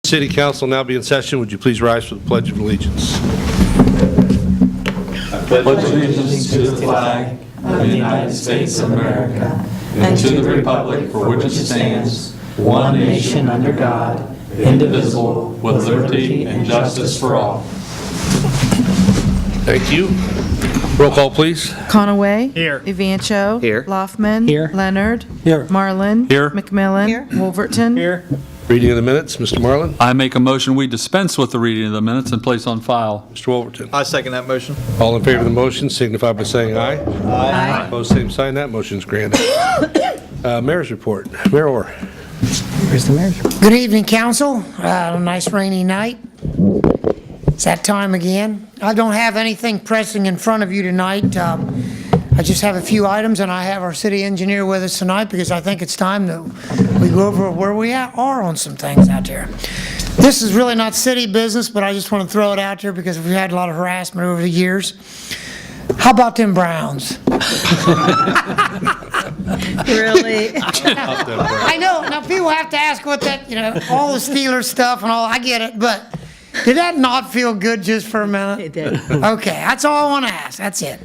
City Council now be in session. Would you please rise for the Pledge of Allegiance? I pledge allegiance to the flag of the United States of America and to the republic for which it stands, one nation under God, indivisible, with liberty and justice for all. Thank you. Roll call, please. Conaway. Here. Evancho. Here. Loffman. Here. Leonard. Here. Marlin. Here. McMillan. Here. Wolverton. Here. Reading of the minutes, Mr. Marlin, I make a motion we dispense with the reading of the minutes and place on file. Mr. Wolverton. I second that motion. All in favor of the motion signify by saying aye. Aye. Opposed, same sign. That motion's granted. Mayor's report. Mayor Orr. Where's the mayor's? Good evening, council. A nice rainy night. It's that time again. I don't have anything pressing in front of you tonight. I just have a few items, and I have our city engineer with us tonight because I think it's time that we go over where we are on some things out there. This is really not city business, but I just want to throw it out there because we've had a lot of harassment over the years. How about them Browns? Really? I know. Now, people have to ask what that, all the Steelers stuff and all, I get it, but did that not feel good just for a minute? It did. Okay, that's all I want to ask. That's it.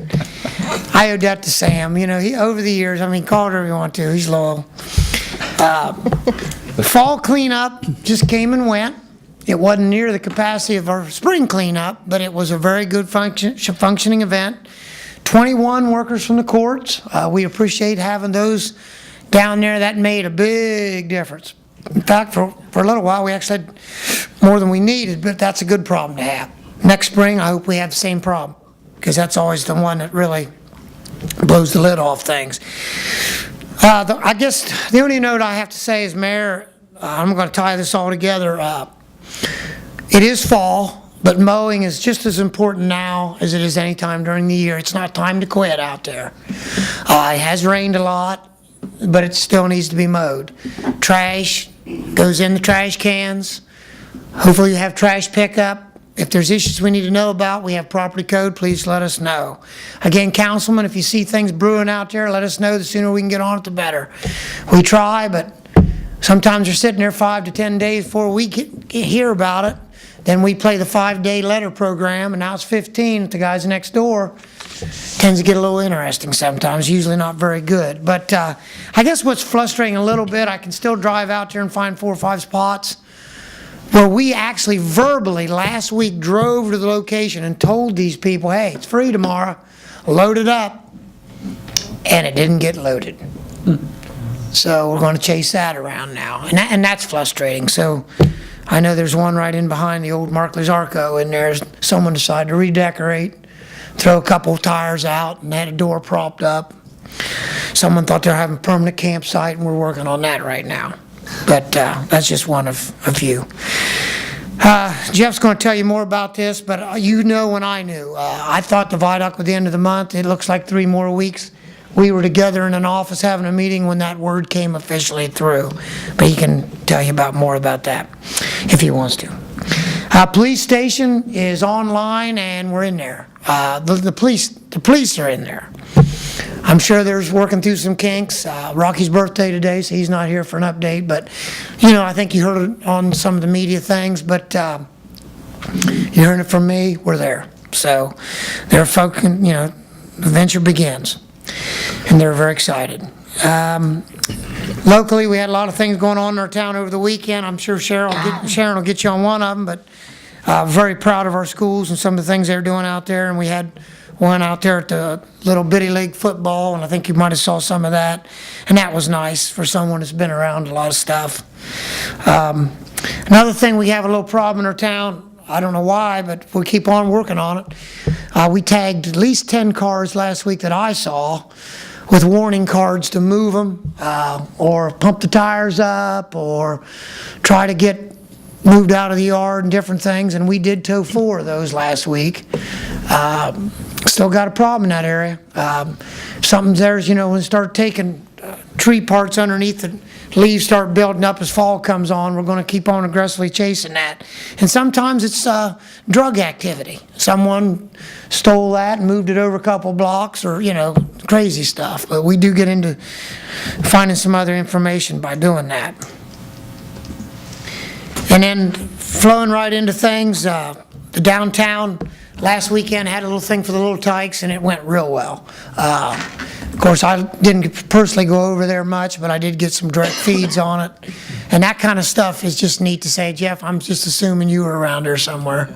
I owe that to Sam. He over the years, call it whatever you want to. He's loyal. The fall cleanup just came and went. It wasn't near the capacity of our spring cleanup, but it was a very good functioning event. 21 workers from the courts. We appreciate having those down there. That made a big difference. In fact, for a little while, we actually had more than we needed, but that's a good problem to have. Next spring, I hope we have the same problem, because that's always the one that really blows the lid off things. I guess the only note I have to say is, Mayor, I'm going to tie this all together. It is fall, but mowing is just as important now as it is any time during the year. It's not time to quit out there. It has rained a lot, but it still needs to be mowed. Trash goes in the trash cans. Hopefully you have trash pickup. If there's issues we need to know about, we have property code, please let us know. Again, councilman, if you see things brewing out there, let us know. The sooner we can get on it, the better. We try, but sometimes they're sitting there 5 to 10 days before we hear about it. Then we play the 5-day letter program, and now it's 15 at the guys next door. Tends to get a little interesting sometimes, usually not very good. But I guess what's frustrating a little bit, I can still drive out there and find 4 or 5 spots where we actually verbally last week drove to the location and told these people, hey, it's free tomorrow, load it up, and it didn't get loaded. So we're going to chase that around now, and that's frustrating. So I know there's one right in behind the old Markley's Arco, and there's someone decided to redecorate, throw a couple tires out, and had a door propped up. Someone thought they were having a permanent campsite, and we're working on that right now. But that's just one of a few. Jeff's going to tell you more about this, but when I knew. I thought the viaduct was the end of the month. It looks like 3 more weeks. We were together in an office having a meeting when that word came officially through. But he can tell you more about that if he wants to. Police station is online and we're in there. The police are in there. I'm sure they're working through some kinks. Rocky's birthday today, so he's not here for an update. But, I think you heard it on some of the media things. But you heard it from me. We're there. So they're focusing, the venture begins. And they're very excited. Locally, we had a lot of things going on in our town over the weekend. I'm sure Sharon will get you on one of them. But very proud of our schools and some of the things they're doing out there. And we had one out there at the little bitty league football, and I think you might have saw some of that. And that was nice for someone that's been around a lot of stuff. Another thing, we have a little problem in our town. I don't know why, but we keep on working on it. We tagged at least 10 cars last week that I saw with warning cards to move them or pump the tires up or try to get moved out of the yard and different things, and we did tow 4 of those last week. Still got a problem in that area. Something's there, when they start taking tree parts underneath the leaves start building up as fall comes on, we're going to keep on aggressively chasing that. And sometimes it's drug activity. Someone stole that and moved it over a couple blocks or, crazy stuff. But we do get into finding some other information by doing that. And then flowing right into things, the downtown last weekend had a little thing for the little tykes, and it went real well. Of course, I didn't personally go over there much, but I did get some direct feeds on it. And that kind of stuff is just neat to say. Jeff, I'm just assuming you were around there somewhere.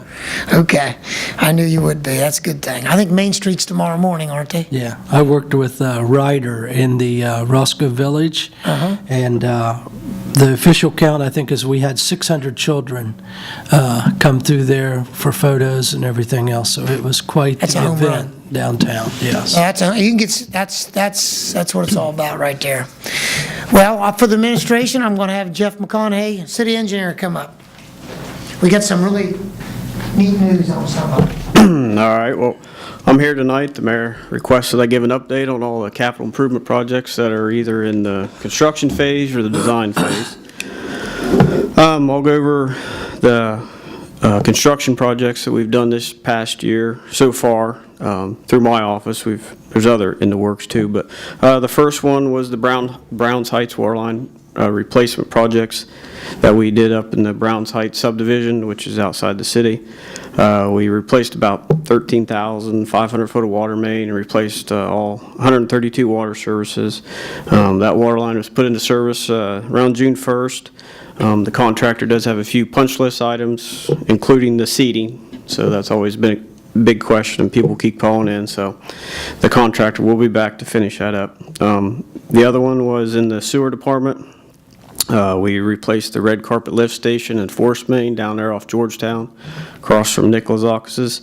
Okay, I knew you would be. That's a good thing. I think Main Street's tomorrow morning, aren't they? Yeah, I worked with Ryder in the Roscoe Village, and the official count, I think, is we had 600 children come through there for photos and everything else, so it was quite That's a the home event downtown, yes. You can get, that's what it's all about right there. Well, for the administration, I'm going to have Jeff McConaughey, city engineer, come up. We got some really neat news on some of it. All right, well, I'm here tonight. The mayor requested I give an update on all the capital improvement projects that are either in the construction phase or the design phase. I'll go over the construction projects that we've done this past year so far through my office. There's other in the works too, but the first one was the Browns Heights waterline replacement projects that we did up in the Browns Heights subdivision, which is outside the city. We replaced about 13,500 foot of water main and replaced all 132 water services. That water line was put into service around June 1st. The contractor does have a few punch list items, including the seating, so that's always been a big question and people keep calling in, so the contractor will be back to finish that up. The other one was in the sewer department. We replaced the red carpet lift station and force main down there off Georgetown, across from Nicholas Ox's.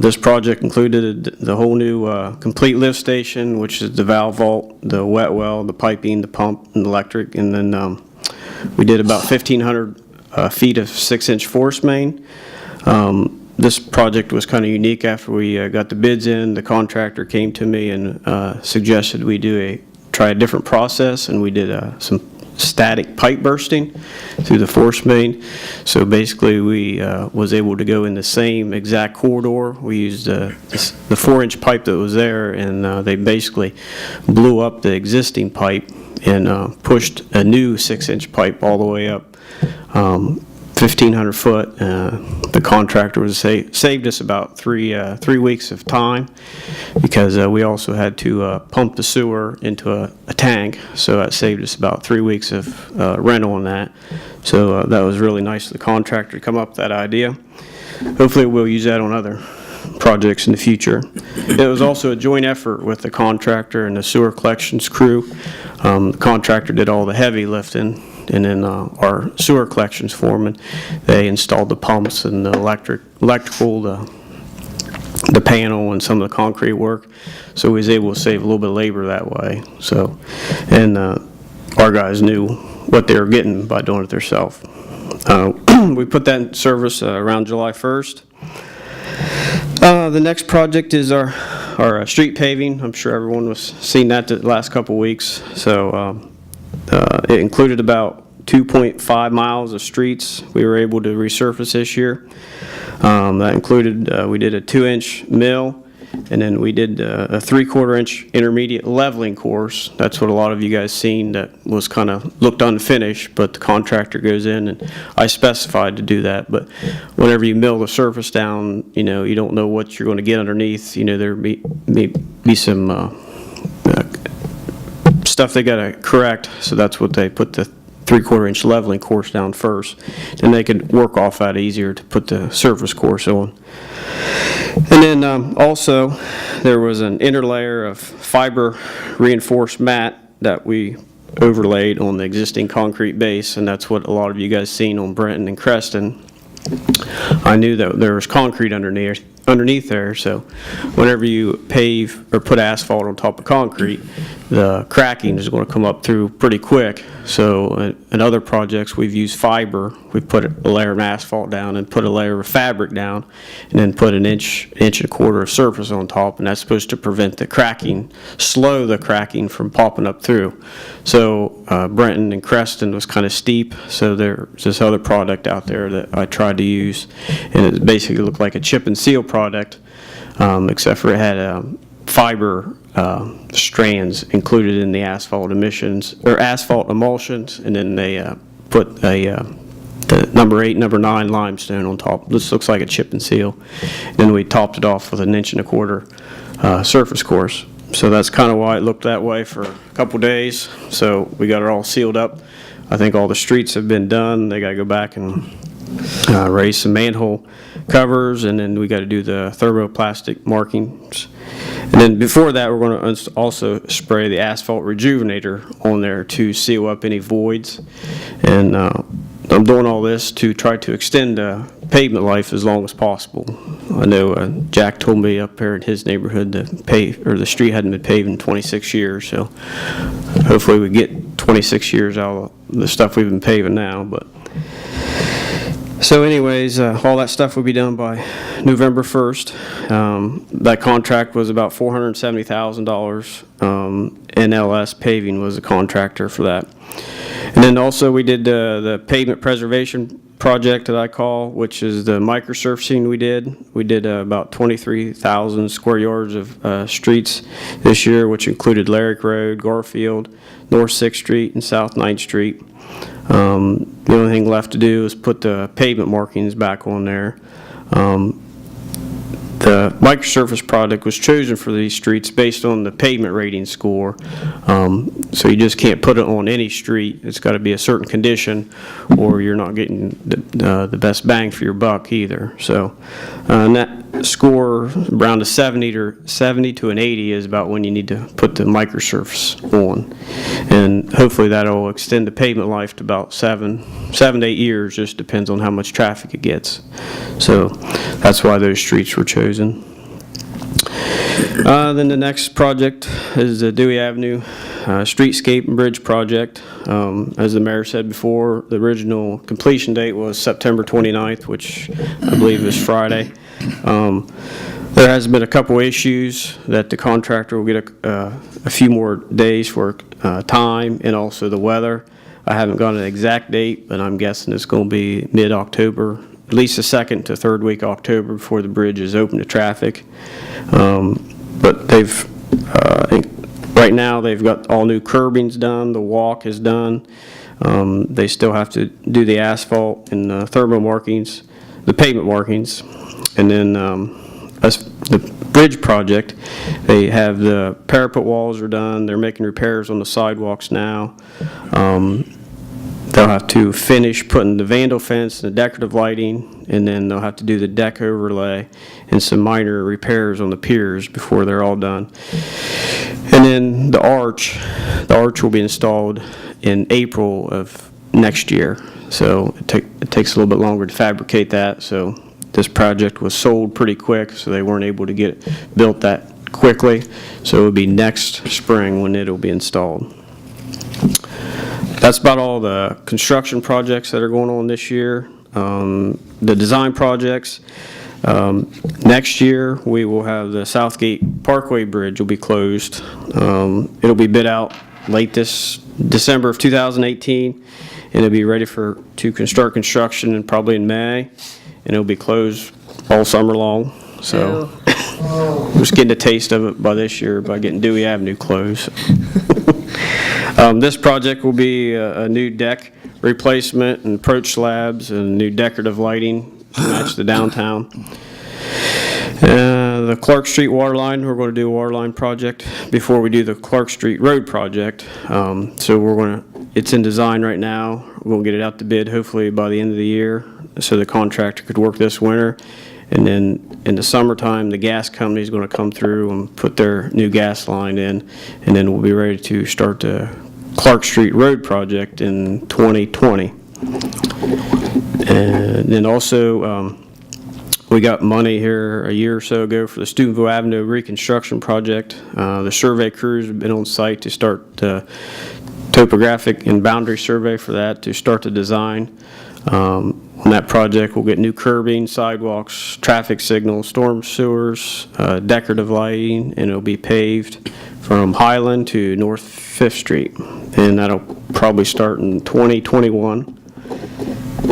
This project included the whole new complete lift station, which is the valve vault, the wet well, the piping, the pump, and the electric, and then we did about 1,500 feet of 6-inch force main. This project was kind of unique. After we got the bids in, the contractor came to me and suggested we try a different process, and we did some static pipe bursting through the force main. So basically we was able to go in the same exact corridor. We used the 4-inch pipe that was there, and they basically blew up the existing pipe and pushed a new 6-inch pipe all the way up 1,500 foot. The contractor saved us about three weeks of time, because we also had to pump the sewer into a tank, so that saved us about 3 weeks of rental on that. So that was really nice of the contractor to come up with that idea. Hopefully we'll use that on other projects in the future. It was also a joint effort with the contractor and the sewer collections crew. The contractor did all the heavy lifting, and then our sewer collections foreman, they installed the pumps and the electrical, the panel, and some of the concrete work. So we was able to save a little bit of labor that way. So, and our guys knew what they were getting by doing it themselves. We put that in service around July 1st. The next project is our street paving. I'm sure everyone was seeing that the last couple weeks. So it included about 2.5 miles of streets we were able to resurface this year. That included, we did a 2-inch mill, and then we did a 3/4-inch intermediate leveling course. That's what a lot of you guys seen that was kind of looked unfinished, but the contractor goes in, and I specified to do that. But whenever you mill the surface down, you know, you don't know what you're going to get underneath. You know, there may be some stuff they got to correct, so that's what they put the 3/4-inch leveling course down first, and they could work off that easier to put the surface course on. And then also there was an interlayer of fiber reinforced mat that we overlaid on the existing concrete base, and that's what a lot of you guys seen on Brenton and Creston. I knew that there was concrete underneath there, so whenever you pave or put asphalt on top of concrete, the cracking is going to come up through pretty quick. So in other projects we've used fiber. We put a layer of asphalt down and put a layer of fabric down, and then put an inch and a quarter of surface on top, and that's supposed to prevent the cracking, slow the cracking from popping up through. So Brenton and Creston was kind of steep, so there's this other product out there that I tried to use, and it basically looked like a chip and seal product, except for it had fiber strands included in the asphalt emissions or asphalt emulsions, and then they put a the number 8, number 9 limestone on top. This looks like a chip and seal. Then we topped it off with an 1.25 inch surface course. So that's kind of why it looked that way for a couple days. So we got it all sealed up. I think all the streets have been done. They got to go back and raise some manhole covers, and then we got to do the thermoplastic markings. And then before that, we're going to also spray the asphalt rejuvenator on there to seal up any voids. And I'm doing all this to try to extend pavement life as long as possible. I know Jack told me up there in his neighborhood the street hadn't been paved in 26 years, so hopefully we get 26 years out of the stuff we've been paving now. But so anyways, all that stuff will be done by November 1st. That contract was about $470,000. NLS Paving was the contractor for that. And then also we did the pavement preservation project that I call, which is the microsurfacing we did. We did about 23,000 square yards of streets this year, which included Lyric Road, Garfield, North 6th Street, and South 9th Street. The only thing left to do is put the pavement markings back on there. The microsurface product was chosen for these streets based on the pavement rating score. So you just can't put it on any street. It's got to be a certain condition, or you're not getting the best bang for your buck either. So that score around a 70 to an 80 is about when you need to put the microsurface on. And hopefully that'll extend the pavement life to about 7 to 8 years, just depends on how much traffic it gets. So that's why those streets were chosen. Then the next project is the Dewey Avenue Streetscape and Bridge project. As the mayor said before, the original completion date was September 29th, which I believe is Friday. There has been a couple issues that the contractor will get a few more days for time, and also the weather. I haven't got an exact date, but I'm guessing it's going to be mid-October, at least the second to third week of October before the bridge is open to traffic. But they've, right now they've got all new curbings done, the walk is done. They still have to do the asphalt and the thermal markings, the pavement markings. And then as the bridge project, they have the parapet walls are done, they're making repairs on the sidewalks now. They'll have to finish putting the vandal fence and the decorative lighting, and then they'll have to do the deck overlay and some minor repairs on the piers before they're all done. And then the arch will be installed in April of next year. So it takes a little bit longer to fabricate that. So this project was sold pretty quick, so they weren't able to get it built that quickly. So it will be next spring when it will be installed. That's about all the construction projects that are going on this year. The design projects, next year we will have the Southgate Parkway Bridge will be closed. It'll be bid out late this December of 2018, and it'll be ready to start construction and probably in May, and it'll be closed all summer long. So we're just getting a taste of it by this year by getting Dewey Avenue closed. This project will be a new deck replacement and approach slabs and new decorative lighting to match the downtown. The Clark Street water line, we're going to do a water line project before we do the Clark Street road project. So it's in design right now. We're going to get it out to bid hopefully by the end of the year so the contractor could work this winter. And then in the summertime, the gas company is going to come through and put their new gas line in, and then we'll be ready to start the Clark Street Road project in 2020. And then also, we got money here a year or so ago for the Steubenville Avenue reconstruction project. The survey crews have been on site to start the topographic and boundary survey for that, to start the design. On that project, we'll get new curbing, sidewalks, traffic signals, storm sewers, decorative lighting, and it'll be paved from Highland to North 5th Street. And that'll probably start in 2021.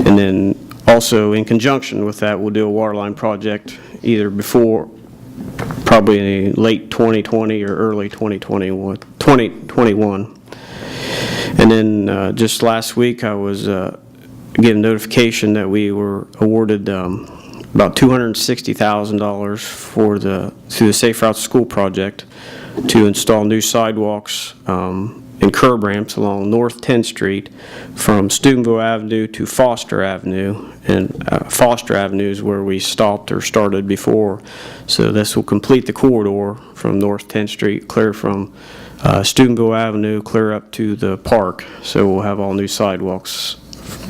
And then also in conjunction with that, we'll do a water line project either before, probably in late 2020 or early 2021. And then just last week, I was get a notification that we were awarded about $260,000 through the Safe Routes School project to install new sidewalks and curb ramps along North 10th Street from Steubenville Avenue to Foster Avenue. And Foster Avenue is where we stopped or started before. So this will complete the corridor from North 10th Street, clear from Steubenville Avenue, clear up to the park. So we'll have all new sidewalks.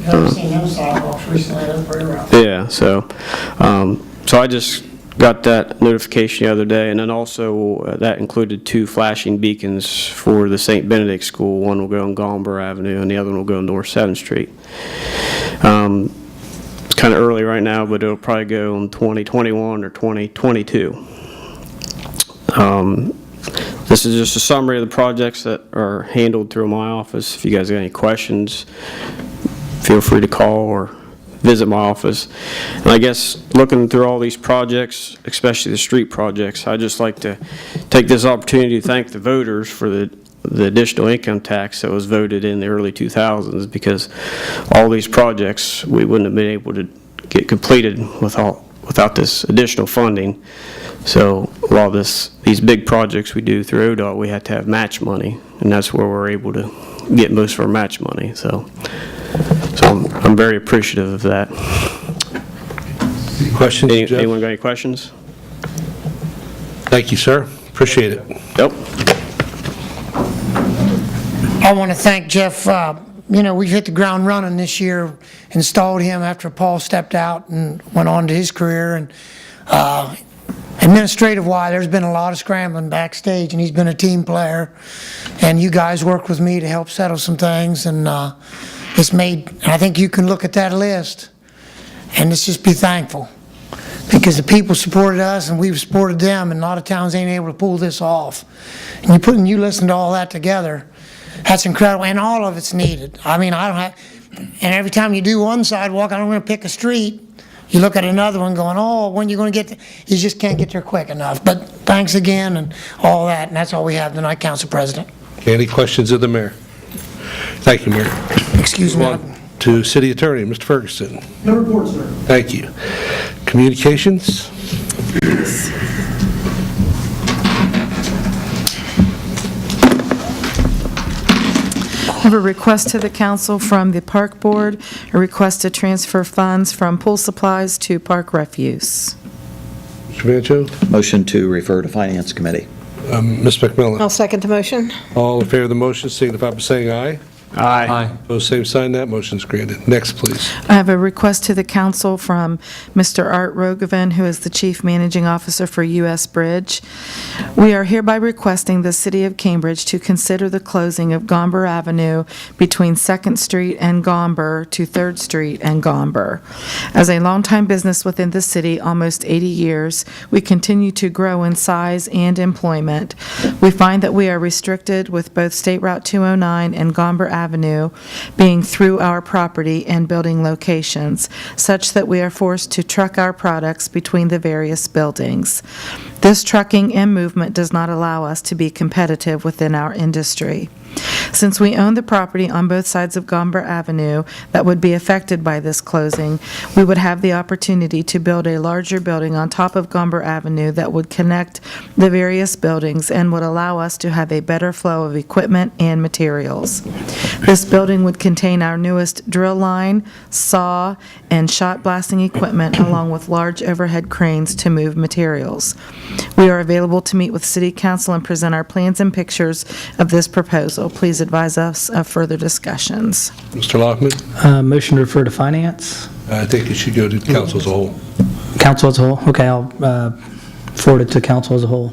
I've seen those sidewalks recently, they're pretty rough. Yeah, so I just got that notification the other day, and then also that included 2 flashing beacons for the St. Benedict School. One will go on Gomber Avenue, and the other one will go North 7th Street. It's kind of early right now, but it'll probably go in 2021 or 2022. This is just a summary of the projects that are handled through my office. If you guys have any questions, feel free to call or visit my office. And I guess looking through all these projects, especially the street projects, I'd just like to take this opportunity to thank the voters for the additional income tax that was voted in the early 2000s, because all these projects we wouldn't have been able to get completed without this additional funding. So a lot of these big projects we do through ODOT, we had to have match money, and that's where we're able to get most of our match money. So I'm very appreciative of that. Questions, Jeff? Anyone got any questions? Thank you, sir. Appreciate it. Yep. I want to thank Jeff. We've hit the ground running this year, installed him after Paul stepped out and went on to his career. And administrative-wise, there's been a lot of scrambling backstage, and he's been a team player. And you guys worked with me to help settle some things, and it's made, I think you can look at that list, and let's just be thankful. Because the people supported us, and we've supported them, and a lot of towns ain't able to pull this off. And you listen to all that together, that's incredible, and all of it's needed. I mean, and every time you do one sidewalk, I'm going to pick a street, you look at another one going, oh, when you going to get there? You just can't get there quick enough. But thanks again and all that, and that's all we have tonight, Council President. Any questions of the mayor? Thank you, Mayor. Excuse me. On to City Attorney, Mr. Ferguson. No report, sir. Thank you. Communications? I have a request to the council from the Park Board, a request to transfer funds from pool supplies to park refuse. Mr. Vancho? Motion to refer to Finance Committee. Ms. McMillan? I'll second the motion. All in favor of the motion signify by saying aye. Aye. Opposed, same sign. That motion's granted. Next, please. I have a request to the council from Mr. Art Rogovan, who is the Chief Managing Officer for U.S. Bridge. We are hereby requesting the City of Cambridge to consider the closing of Gomber Avenue between 2nd Street and Gomber to 3rd Street and Gomber. As a longtime business within the city, almost 80 years, we continue to grow in size and employment. We find that we are restricted with both State Route 209 and Gomber Avenue being through our property and building locations, such that we are forced to truck our products between the various buildings. This trucking and movement does not allow us to be competitive within our industry. Since we own the property on both sides of Gomber Avenue that would be affected by this closing, we would have the opportunity to build a larger building on top of Gomber Avenue that would connect the various buildings and would allow us to have a better flow of equipment and materials. This building would contain our newest drill line, saw, and shot blasting equipment, along with large overhead cranes to move materials. We are available to meet with City Council and present our plans and pictures of this proposal. Please advise us of further discussions. Mr. Lockman? Motion to refer to Finance. I think it should go to council as a whole. Council as a whole? Okay, I'll forward it to Council as a whole.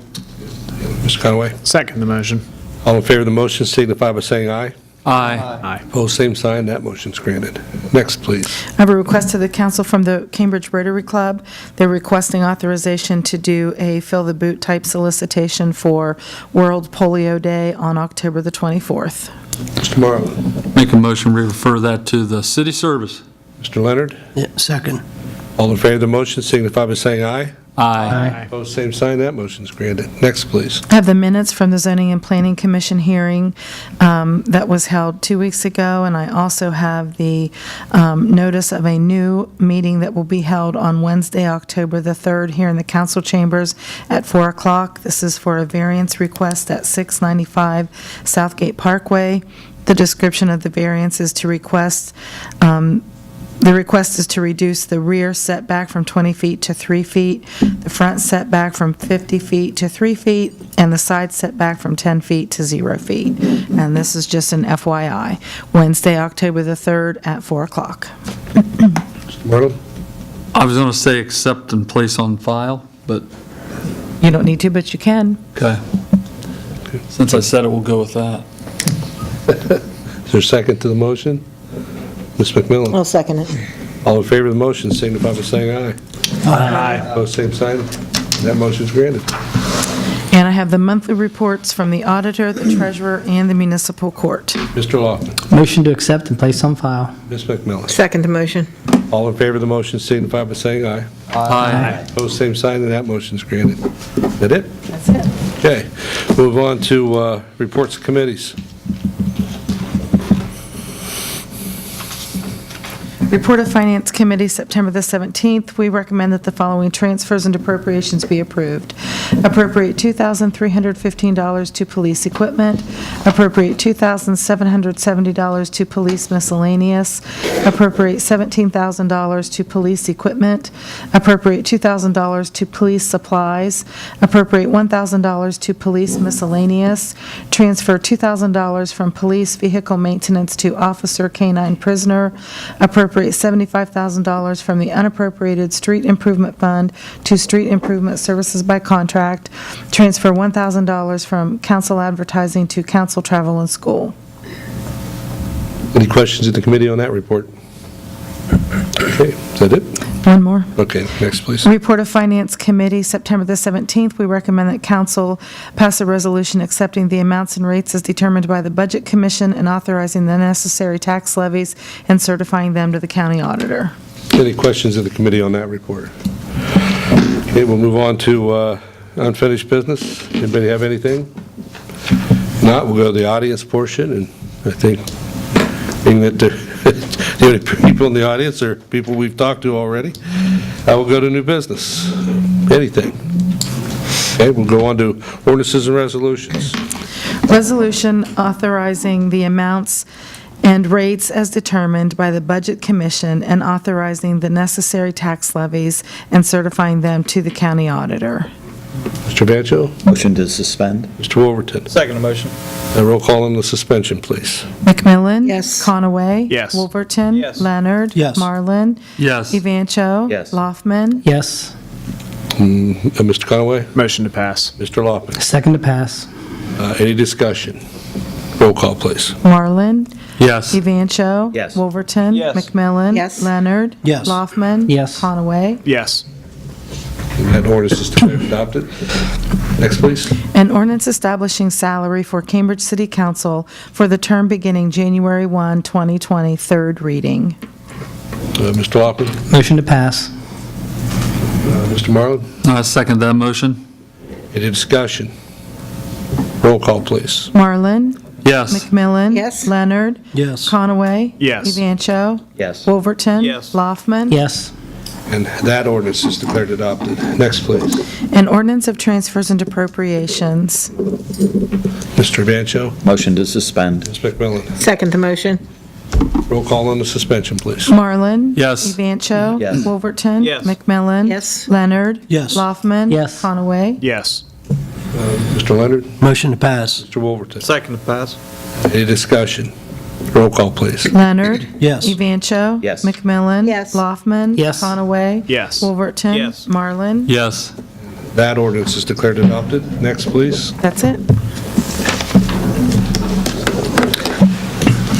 Mr. Conway? Second the motion. All in favor of the motion signify by saying aye. Aye. Opposed, same sign. That motion's granted. Next, please. I have a request to the council from the Cambridge Rotary Club. They're requesting authorization to do a fill the boot type solicitation for World Polio Day on October the 24th. Mr. Marlowe? Make a motion, we refer that to the city service. Mr. Leonard? Yeah, second. All in favor of the motion signify by saying aye. Aye. Opposed, same sign. That motion's granted. Next, please. I have the minutes from the Zoning and Planning Commission hearing that was held 2 weeks ago, and I also have the notice of a new meeting that will be held on Wednesday, October the 3rd, here in the council chambers at 4 o'clock. This is for a variance request at 695 Southgate Parkway. The description of the variance is to request the request is to reduce the rear setback from 20 feet to 3 feet, the front setback from 50 feet to 3 feet, and the side setback from 10 feet to 0 feet. And this is just an FYI. Wednesday, October the 3rd at 4 o'clock. Mr. Marlowe? I was going to say accept and place on file, but, You don't need to, but you can. okay. Since I said it, we'll go with that. Is there a second to the motion? Ms. McMillan? I'll second it. All in favor of the motion, signify by saying aye. Aye. Opposed, same sign. That motion's granted. And I have the monthly reports from the auditor, the treasurer, and the municipal court. Mr. Laughlin? Motion to accept and place on file. Ms. McMillan? Second the motion. All in favor of the motion, signify by saying aye. Aye. Opposed, same sign, and that motion's granted. Is that it? That's it. Okay. Move on to reports of committees. Report of Finance Committee, September the 17th. We recommend that the following transfers and appropriations be approved. Appropriate $2,315 to police equipment. Appropriate $2,770 to police miscellaneous. Appropriate $17,000 to police equipment. Appropriate $2,000 to police supplies. Appropriate $1,000 to police miscellaneous. Transfer $2,000 from police vehicle maintenance to officer canine prisoner. Appropriate $75,000 from the unappropriated street improvement fund to street improvement services by contract. Transfer $1,000 from council advertising to council travel and school. Any questions in the committee on that report? Okay, is that it? One more. Okay, next, please. Report of Finance Committee, September the 17th. We recommend that council pass a resolution accepting the amounts and rates as determined by the Budget Commission and authorizing the necessary tax levies and certifying them to the county auditor. Any questions in the committee on that report? Okay, we'll move on to unfinished business. Anybody have anything? If not, we'll go to the audience portion, and I think being that the only people in the audience are people we've talked to already, I will go to new business. Anything? Okay, we'll go on to ordinances and resolutions. Resolution authorizing the amounts and rates as determined by the Budget Commission and authorizing the necessary tax levies and certifying them to the county auditor. Mr. Vancho? Motion to suspend? Mr. Wolverton? Second motion. A roll call on the suspension, please. McMillan? Yes. Conaway? Yes. Wolverton? Yes. Leonard? Yes. Marlin? Yes. Evancho? Yes. Loffman? Yes. Mr. Conaway? Motion to pass. Mr. Loffman? Second to pass. Any discussion? Roll call, please. Marlin? Yes. Evancho? Yes. Wolverton? Yes. McMillan? Yes. Leonard? Yes. Loffman? Yes. Conaway? Yes. And that ordinance is declared adopted. Next, please. An ordinance establishing salary for Cambridge City Council for the term beginning January 1, 2020, third reading. Mr. Loffman? Motion to pass. Mr. Marlin? I second that motion. Any discussion? Roll call, please. Marlin? Yes. McMillan? Yes. Leonard? Yes. Conaway? Yes. Evancho? Yes. Wolverton? Yes. Loffman? Yes. And that ordinance is declared adopted. Next, please. An ordinance of transfers and appropriations. Mr. Vancho? Motion to suspend? Ms. McMillan? Second the motion. Roll call on the suspension, please. Marlin? Yes. Evancho? Yes. Wolverton? Yes. McMillan? Yes. Leonard? Yes. Loffman? Yes. Conaway? Yes. Mr. Leonard? Motion to pass. Mr. Wolverton? Second to pass. Any discussion? Roll call, please. Leonard? Yes. Evancho? Yes. McMillan? Yes. Loffman? Yes. Conaway? Yes. Wolverton? Yes. Marlin? Yes. That ordinance is declared adopted. Next, please. That's it.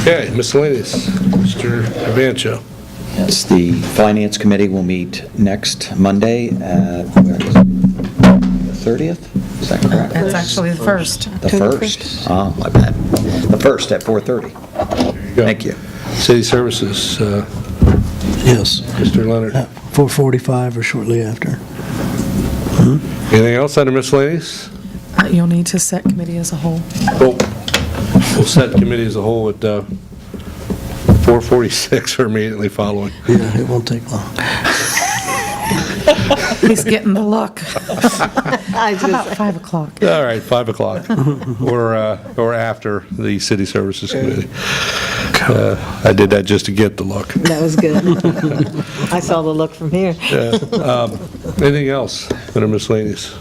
Okay, miscellaneous. Mr. Vancho? Yes, the Finance Committee will meet next Monday at, where is it? The 30th? Is that correct? That's actually the first. The 1st? Oh, my bad. The 1st at 4:30. Thank you. City Services, Yes. Mr. Leonard. 4:45 or shortly after. Anything else under miscellaneous? You'll need to set committee as a whole. We'll set committee as a whole at 4:46 or immediately following. Yeah, it won't take long. He's getting the look. How about 5 o'clock? All right, 5 o'clock, or after the City Services Committee. I did that just to get the look. That was good. I saw the look from here. Anything else under miscellaneous?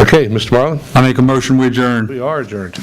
Okay, Mr. Marlin, I make a motion, we adjourn. we are adjourned.